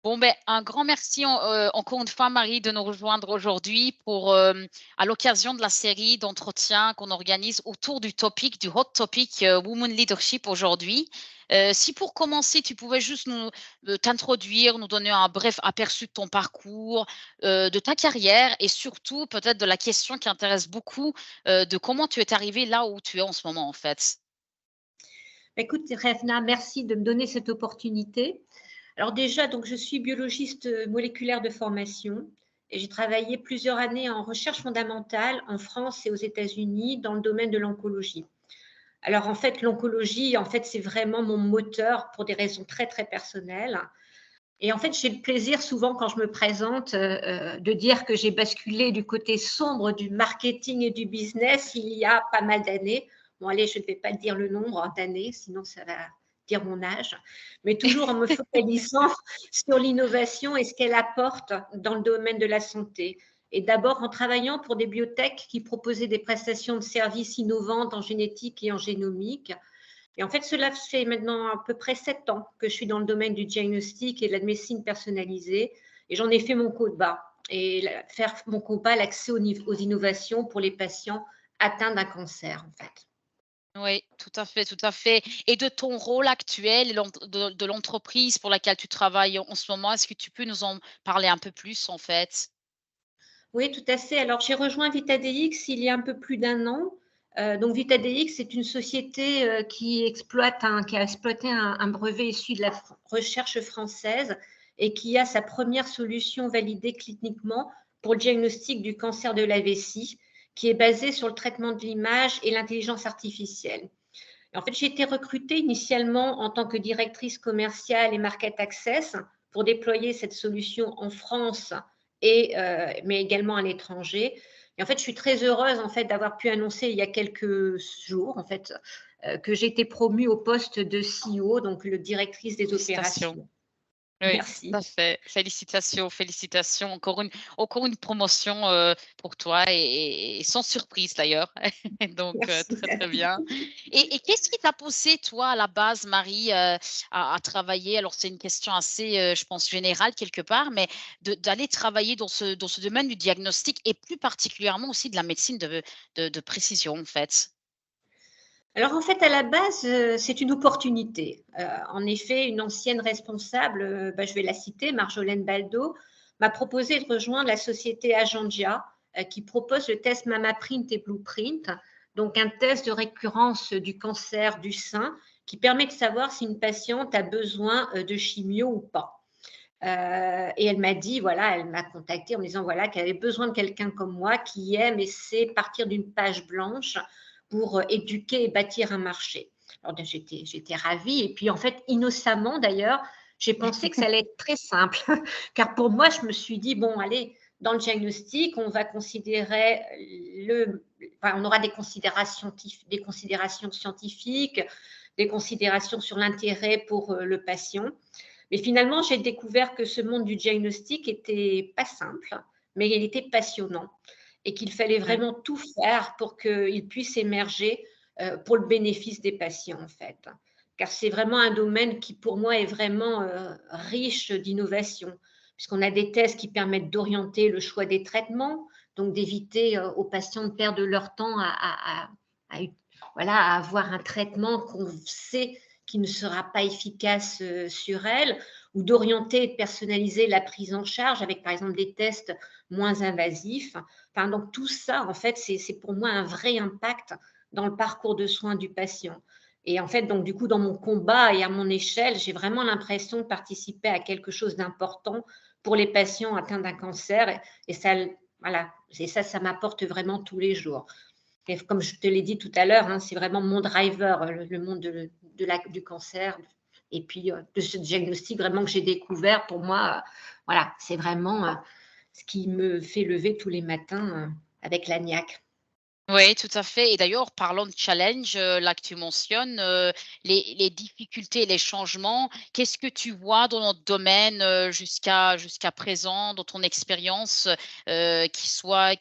Bon, ben, un grand merci encore une fois, Marie, de nous rejoindre aujourd'hui pour, à l'occasion de la série d'entretiens qu'on organise autour du hot topic Women Leadership aujourd'hui. Si pour commencer, tu pouvais juste t'introduire, nous donner un bref aperçu de ton parcours, de ta carrière et surtout peut-être de la question qui intéresse beaucoup, de comment tu es arrivée là où tu es en ce moment, en fait. Écoute, Revna, merci de me donner cette opportunité. Alors déjà, donc je suis biologiste moléculaire de formation et j'ai travaillé plusieurs années en recherche fondamentale en France et aux États-Unis dans le domaine de l'oncologie. Alors en fait, l'oncologie, en fait, c'est vraiment mon moteur pour des raisons très très personnelles. Et en fait, j'ai le plaisir souvent quand je me présente de dire que j'ai basculé du côté sombre du marketing et du business il y a pas mal d'années. Bon, allez, je ne vais pas dire le nombre d'années, sinon ça va dire mon âge, mais toujours en me focalisant sur l'innovation et ce qu'elle apporte dans le domaine de la santé. Et d'abord en travaillant pour des biotech qui proposaient des prestations de services innovantes en génétique et en génomique. Et en fait, cela fait maintenant à peu près 7 ans que je suis dans le domaine du diagnostic et de la médecine personnalisée. Et j'en ai fait mon combat. Et faire mon combat, l'accès aux innovations pour les patients atteints d'un cancer, en fait. Oui, tout à fait, tout à fait. Et de ton rôle actuel et de l'entreprise pour laquelle tu travailles en ce moment, est-ce que tu peux nous en parler un peu plus, en fait? Oui, tout à fait. Alors, j'ai rejoint VitaDX il y a un peu plus d'un an. Donc, VitaDX, c'est une société qui a exploité un brevet issu de la recherche française et qui a sa première solution validée cliniquement pour le diagnostic du cancer de la vessie, qui est basée sur le traitement de l'image et l'intelligence artificielle. Et en fait, j'ai été recrutée initialement en tant que directrice commerciale et market access pour déployer cette solution en France mais également à l'étranger. Et en fait, je suis très heureuse en fait d'avoir pu annoncer il y a quelques jours en fait que j'ai été promue au poste de CEO, donc le directrice des Félicitations. opérations. Oui, tout Merci. à fait. Félicitations, félicitations. Encore une promotion, pour toi et sans surprise d'ailleurs. Donc, Merci. très, très bien. Et qu'est-ce qui t'a poussé toi, à la base, Marie, à travailler alors c'est une question assez, je pense générale quelque part, mais d'aller travailler dans ce domaine du diagnostic et plus particulièrement aussi de la médecine de précision, en fait? Alors en fait, à la base, c'est une opportunité. En effet, une ancienne responsable, je vais la citer, Marjolaine Baldo, m'a proposé de rejoindre la société Agendia, qui propose le test MammaPrint et Blueprint, donc un test de récurrence du cancer du sein qui permet de savoir si une patiente a besoin de chimio ou pas. Et elle m'a dit, voilà, elle m'a contactée en me disant voilà, qu'elle avait besoin de quelqu'un comme moi qui aime et sait partir d'une page blanche pour éduquer et bâtir un marché. Alors j'étais ravie. Et puis en fait, innocemment d'ailleurs, j'ai pensé que ça allait être très simple. Car pour moi, je me suis dit, bon, allez, dans le diagnostic, on va considérer on aura des considérations scientifiques, des considérations sur l'intérêt pour le patient. Mais finalement, j'ai découvert que ce monde du diagnostic était pas simple, mais il était passionnant et qu'il fallait Ouais. vraiment tout faire pour qu'il puisse émerger pour le bénéfice des patients, en fait. Car c'est vraiment un domaine qui, pour moi, est vraiment riche d'innovation, puisqu'on a des tests qui permettent d'orienter le choix des traitements, donc d'éviter aux patients de perdre leur temps à, voilà, à avoir un traitement qu'on sait qui ne sera pas efficace sur elle, ou d'orienter et de personnaliser la prise en charge avec, par exemple, des tests moins invasifs. Enfin, donc tout ça, en fait, c'est pour moi un vrai impact dans le parcours de soins du patient. Et en fait, donc du coup, dans mon combat et à mon échelle, j'ai vraiment l'impression de participer à quelque chose d'important pour les patients atteints d'un cancer. Et ça, voilà, et ça m'apporte vraiment tous les jours. Et comme je te l'ai dit tout à l'heure, hein, c'est vraiment mon driver, le monde du cancer. Et puis, de ce diagnostic vraiment que j'ai découvert, pour moi, voilà, c'est vraiment ce qui me fait lever tous les matins avec l'agnac. Oui, tout à fait. Et d'ailleurs, parlons de challenge, là que tu mentionnes, les difficultés et les changements. Qu'est-ce que tu vois dans notre domaine, jusqu'à présent, dans ton expérience, qui soit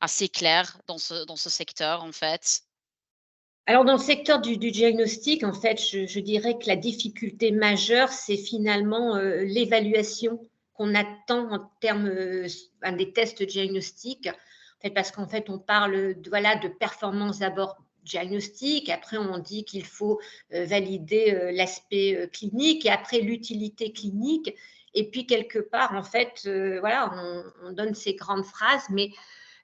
assez clair dans ce secteur, en fait? Alors, dans le secteur du diagnostic, en fait, je dirais que la difficulté majeure, c'est finalement l'évaluation qu'on attend en termes des tests diagnostiques. En fait, parce qu'en fait, on parle voilà, de performance d'abord diagnostique, après on dit qu'il faut valider l'aspect clinique et après l'utilité clinique. Et puis, quelque part, en fait, voilà, on donne ces grandes phrases, mais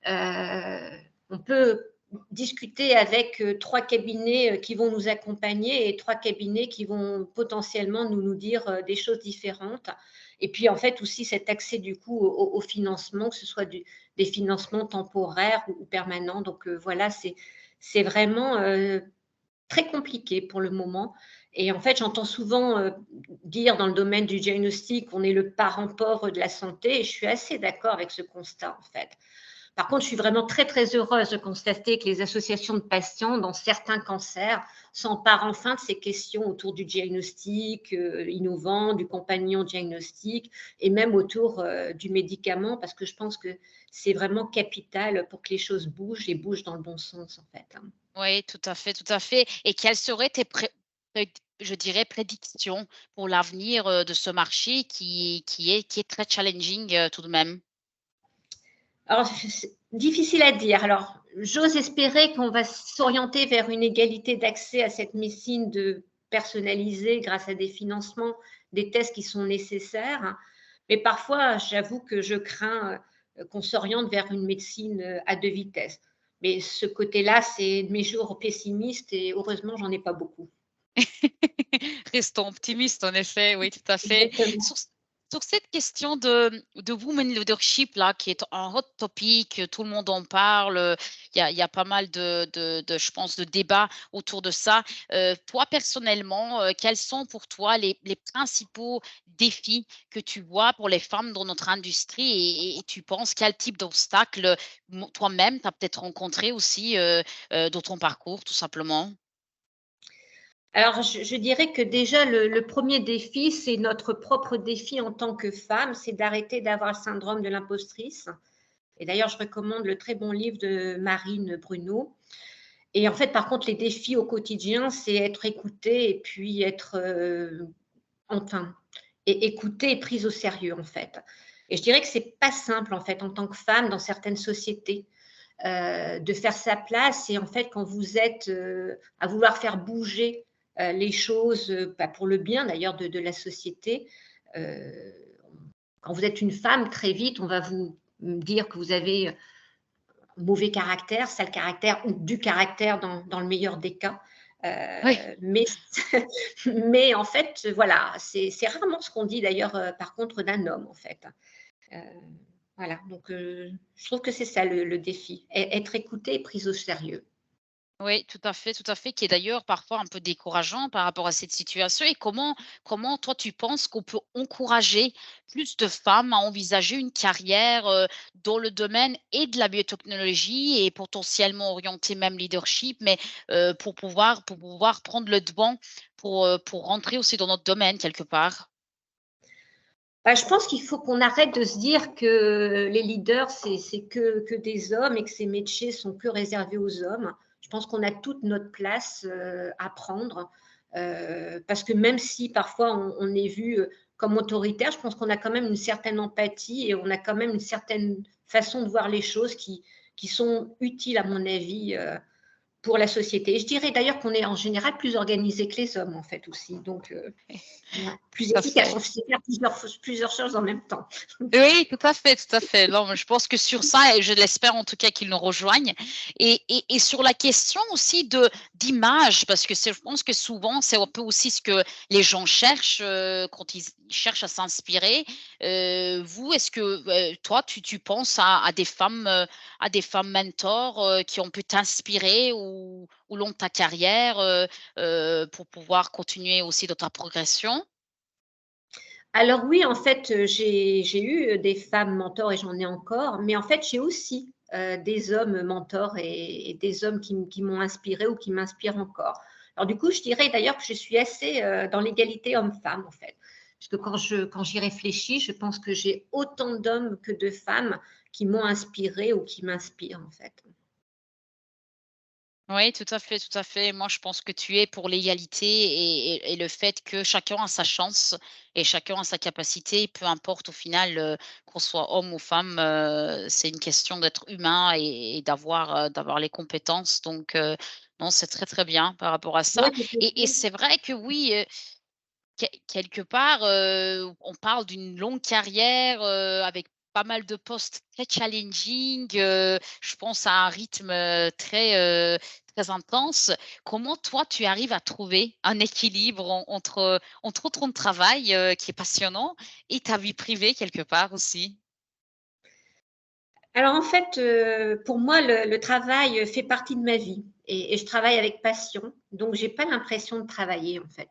on peut discuter avec 3 cabinets qui vont nous accompagner et 3 cabinets qui vont potentiellement nous dire des choses différentes. Et puis, en fait, aussi cet accès du coup au financement, que ce soit des financements temporaires ou permanents. Donc, voilà, c'est vraiment très compliqué pour le moment. Et en fait, j'entends souvent dire dans le domaine du diagnostic qu'on est le parent pauvre de la santé. Et je suis assez d'accord avec ce constat, en fait. Par contre, je suis vraiment très, très heureuse de constater que les associations de patients dans certains cancers s'emparent enfin de ces questions autour du diagnostic innovant, du compagnon diagnostic et même autour du médicament, parce que je pense que c'est vraiment capital pour que les choses bougent et bougent dans le bon sens, en fait. Oui, tout à fait, tout à fait. Et quelles seraient tes je dirais, prédictions pour l'avenir de ce marché qui est très challenging tout de même? Alors, c'est difficile à dire. Alors, j'ose espérer qu'on va s'orienter vers une égalité d'accès à cette médecine personnalisée grâce à des financements, des tests qui sont nécessaires. Mais parfois, j'avoue que je crains qu'on s'oriente vers une médecine à deux vitesses. Mais ce côté-là, c'est de mes jours pessimistes et heureusement, j'en ai pas beaucoup. Restons optimistes, en effet, oui, tout à fait. Exactement. Sur cette question de women leadership, là, qui est un hot topic, tout le monde en parle, il y a pas mal je pense, de débats autour de ça. Toi, personnellement, quels sont pour toi les principaux défis que tu vois pour les femmes dans notre industrie et tu penses quel type d'obstacles toi-même, tu as peut-être rencontré aussi dans ton parcours, tout simplement? Alors, je dirais que déjà, le premier défi, c'est notre propre défi en tant que femme, c'est d'arrêter d'avoir le syndrome de l'impostrice. Et d'ailleurs, je recommande le très bon livre de Marine Bruno. Et en fait, par contre, les défis au quotidien, c'est être écoutée et puis être, enfin, écoutée et prise au sérieux, en fait. Et je dirais que c'est pas simple, en fait, en tant que femme, dans certaines sociétés, de faire sa place. Et en fait, quand vous êtes à vouloir faire bouger les choses pour le bien d'ailleurs de la société, euh, quand vous êtes une femme, très vite, on va vous dire que vous avez mauvais caractère, sale caractère ou du caractère dans le meilleur des cas. Oui. Mais, mais en fait, voilà, c'est rarement ce qu'on dit d'ailleurs, par contre, d'un homme, en fait. Euh, voilà, donc je trouve que c'est ça le défi, être écouté et prise au sérieux. Oui, tout à fait, qui est d'ailleurs parfois un peu décourageant par rapport à cette situation. Et comment toi tu penses qu'on peut encourager plus de femmes à envisager une carrière dans le domaine et de la biotechnologie et potentiellement orienter même leadership, mais pour pouvoir prendre le devant pour rentrer aussi dans notre domaine quelque part? Bah, je pense qu'il faut qu'on arrête de se dire que les leaders, c'est que des hommes et que ces métiers sont que réservés aux hommes. Je pense qu'on a toute notre place à prendre parce que même si parfois on est vu comme autoritaire, je pense qu'on a quand même une certaine empathie et on a quand même une certaine façon de voir les choses qui sont utiles, à mon avis, pour la société. Et je dirais d'ailleurs qu'on est en général plus organisé que les hommes, en fait, aussi. Donc, ouais, plus Tout à efficace. fait. On sait faire plusieurs choses en même temps. Oui, tout à fait, tout à fait. Non, mais je pense que sur ça, et je l'espère en tout cas qu'ils nous rejoignent. Et sur la question aussi d'image, parce que je pense que souvent, c'est un peu aussi ce que les gens cherchent quand ils cherchent à s'inspirer. Vous, est-ce que toi, tu penses à des femmes mentors qui ont pu t'inspirer ou long de ta carrière pour pouvoir continuer aussi dans ta progression? Alors oui, en fait, j'ai eu des femmes mentors et j'en ai encore, mais en fait, j'ai aussi des hommes mentors et des hommes qui m'ont inspiré ou qui m'inspirent encore. Alors du coup, je dirais d'ailleurs que je suis assez dans l'égalité homme-femme, en fait. Parce que quand j'y réfléchis, je pense que j'ai autant d'hommes que de femmes qui m'ont inspiré ou qui m'inspirent, en fait. Oui, tout à fait, tout à fait. Moi, je pense que tu es pour l'égalité et le fait que chacun a sa chance et chacun a sa capacité, peu importe au final, qu'on soit homme ou femme, c'est une question d'être humain et d'avoir les compétences. Donc, non, c'est très, très bien par rapport à Oui, ça tout à et fait. c'est vrai que oui, quelque part, on parle d'une longue carrière, avec pas mal de postes très challenging, je pense à un rythme, très intense. Comment toi, tu arrives à trouver un équilibre entre ton travail, qui est passionnant et ta vie privée quelque part aussi? Alors en fait, pour moi, le travail fait partie de ma vie et je travaille avec passion, donc j'ai pas l'impression de travailler, en fait.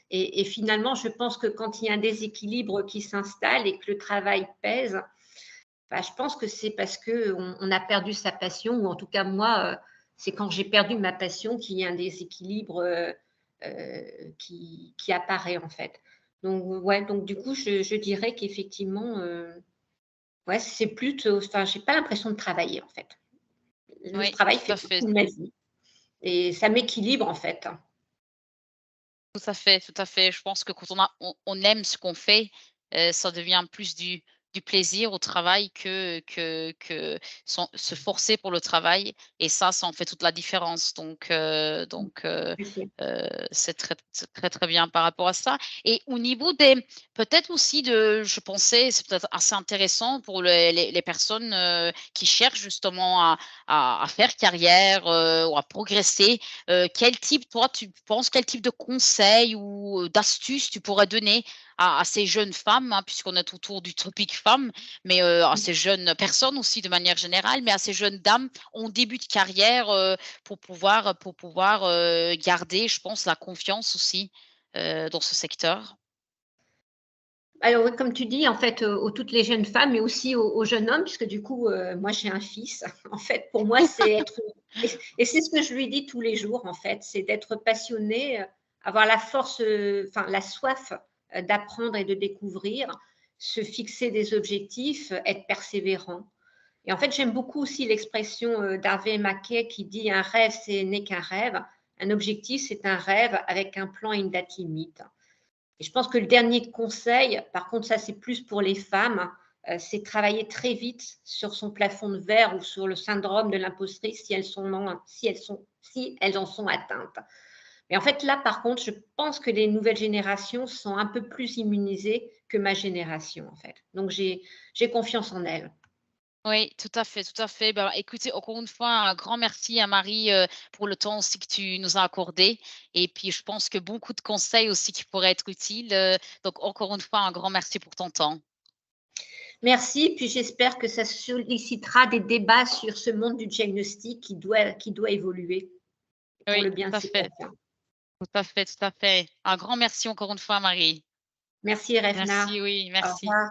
Et finalement, je pense que quand il y a un déséquilibre qui s'installe et que le travail pèse, bah, je pense que c'est parce qu'on a perdu sa passion ou en tout cas moi, c'est quand j'ai perdu ma passion qu'il y a un déséquilibre, qui apparaît, en fait. Donc ouais, donc du coup, je dirais qu'effectivement, ouais, c'est plutôt enfin, j'ai pas l'impression de travailler, en fait. Le Oui, travail tout fait à fait. partie de ma vie et ça m'équilibre, en fait. Tout à fait, tout à fait. Je pense que quand on aime ce qu'on fait, ça devient plus du plaisir au travail que se forcer pour le travail et ça en fait toute la différence. C'est très, très bien par rapport à ça et au niveau des peut-être aussi je pensais, c'est peut-être assez intéressant pour les personnes, qui cherchent justement à faire carrière, ou à progresser. Quel type de conseils ou, d'astuces tu pourrais donner à ces jeunes femmes, hein, puisqu'on est autour du topic femmes, mais, à ces jeunes personnes aussi de manière générale, mais à ces jeunes dames en début de carrière, pour pouvoir, garder, je pense, la confiance aussi, dans ce secteur? Alors oui, comme tu dis, en fait, aux toutes les jeunes femmes, mais aussi aux jeunes hommes, puisque du coup, moi j'ai un fils. En fait, pour moi, c'est être et c'est ce que je lui dis tous les jours, en fait, c'est d'être passionné, avoir la force, enfin la soif, d'apprendre et de découvrir, se fixer des objectifs, être persévérant. Et en fait, j'aime beaucoup aussi l'expression, d'Harvey Mackay qui dit: «Un rêve, c'est n'est qu'un rêve. Un objectif, c'est un rêve avec un plan et une date limite». Et je pense que le dernier conseil, par contre, ça c'est plus pour les femmes, c'est travailler très vite sur son plafond de verre ou sur le syndrome de l'impostrice si elles en sont atteintes. Mais en fait, là, par contre, je pense que les nouvelles générations sont un peu plus immunisées que ma génération, en fait. Donc j'ai confiance en elles. Oui, tout à fait, tout à fait. Ben, écoutez, encore une fois, un grand merci à Marie, pour le temps aussi que tu nous as accordé et puis je pense que beaucoup de conseils aussi qui pourraient être utiles, donc encore une fois, un grand merci pour ton temps. Merci, puis j'espère que ça sollicitera des débats sur ce monde du diagnostic qui doit évoluer pour Oui, le bien tout de à ces fait, patients. tout à fait, tout à fait. Un grand merci encore une fois, Marie. Merci Revna. Merci, oui, Au merci. revoir.